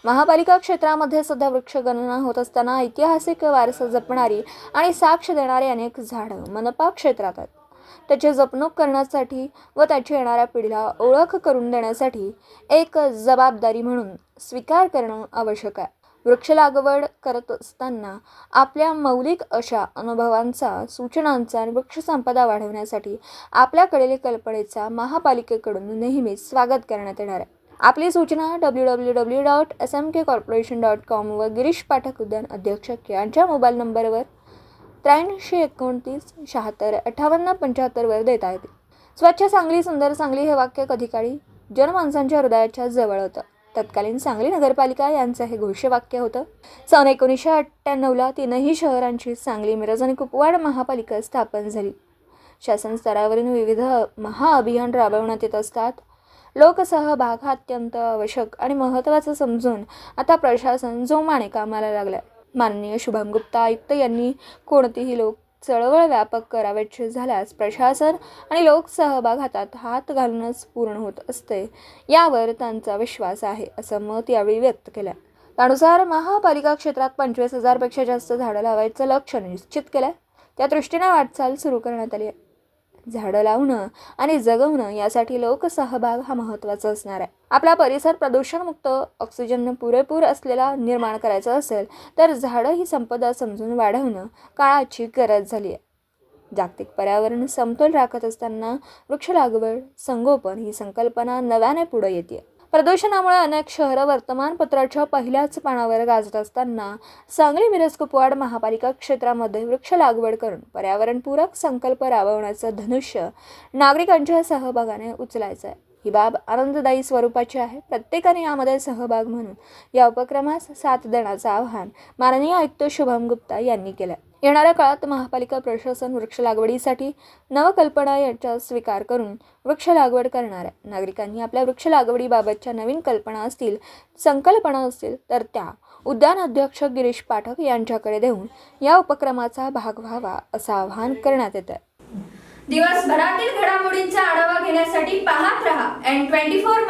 महापालिका क्षेत्रामध्ये सध्या वृक्षगणना होत असताना ऐतिहासिक वारसा जपणारी आणि साक्ष देणारी अनेक झाडं मनपा क्षेत्रात आहेत. त्याची जपणूक करण्यासाठी व त्याची येणाऱ्या पिढीला ओळख करून देण्यासाठी एक जबाबदारी म्हणून स्वीकार करणं आवश्यक आहे. वृक्ष लागवड करत असताना आपल्या मौलिक अशा अनुभवांचा, सूचनांचा आणि वृक्षसंपदा वाढवण्यासाठी आपल्याकडील कल्पनेचा महापालिकेकडून नेहमीच स्वागत करण्यात येणार आहे. आपली सूचना www.smkcorporation.com व गिरीश पाठक उद्यान अध्यक्ष यांच्या मोबाईल नंबरवर 8329765875 वर देता येते. स्वच्छ सांगली, सुंदर सांगली हे वाक्य कधी काळी जनमानसांच्या हृदयाच्या जवळ होतं. तत्कालीन सांगली नगरपालिका यांचं हे घोषवाक्य होतं. सन 1998ला तीनही शहरांची सांगली, मिरज आणि कुपवाड महापालिका स्थापन झाली. शासन स्तरावरून विविध महाअभियान राबवण्यात येत असतात. लोकसहभाग हा अत्यंत आवश्यक आणि महत्त्वाचं समजून आता प्रशासन जोमाने कामाला लागलाय. माननीय शुभम गुप्ता आयुक्त यांनी कोणतीही लोक चळवळ व्यापक करावयाची झाल्यास प्रशासन आणि लोकसहभाग हातात हात घालूनच पूर्ण होत असते, यावर त्यांचा विश्वास आहे, असं मत यावेळी व्यक्त केलं. त्यानुसार महापालिका क्षेत्रात 25,000 पेक्षा जास्त झाडं लावायचं लक्ष्य निश्चित केलंय. त्या दृष्टीने वाटचाल सुरू करण्यात आली आहे. झाडं लावणं आणि जगवणं यासाठी लोकसहभाग हा महत्त्वाचा असणार आहे. आपला परिसर प्रदूषणमुक्त, ऑक्सिजन पुरेपूर असलेला निर्माण करायचा असेल तर झाडं ही संपदा समजून वाढवणं काळाची गरज झाली आहे. जागतिक पर्यावरण समतोल राखत असताना वृक्ष लागवड, संगोपन ही संकल्पना नव्याने पुढे येते. प्रदूषणामुळे अनेक शहरं वर्तमानपत्राच्या पहिल्याच पानावर गाजत असताना सांगली, मिरज, कुपवाड महापालिका क्षेत्रामध्ये वृक्ष लागवड करून पर्यावरणपूरक संकल्प राबवण्याचं धनुष्य नागरिकांच्या सहभागाने उचलायचं आहे. ही बाब आनंददायी स्वरूपाची आहे. प्रत्येकाने यामध्ये सहभाग म्हणून या उपक्रमास साथ देण्याचं आवाहन माननीय आयुक्त शुभम गुप्ता यांनी केलं. येणाऱ्या काळात महापालिका प्रशासन वृक्ष लागवडीसाठी नवकल्पना यांचा स्वीकार करून वृक्ष लागवड करणार आहे. नागरिकांनी आपल्या वृक्ष लागवडीबाबतच्या नवीन कल्पना असतील, संकल्पना असतील तर त्या उद्यान अध्यक्ष गिरीश पाठक यांच्याकडे देऊन या उपक्रमाचा भाग व्हावा असं आवाहन करण्यात येत आहे. दिवसभरातील घडामोडींचा आढावा घेण्यासाठी पाहत रहा N24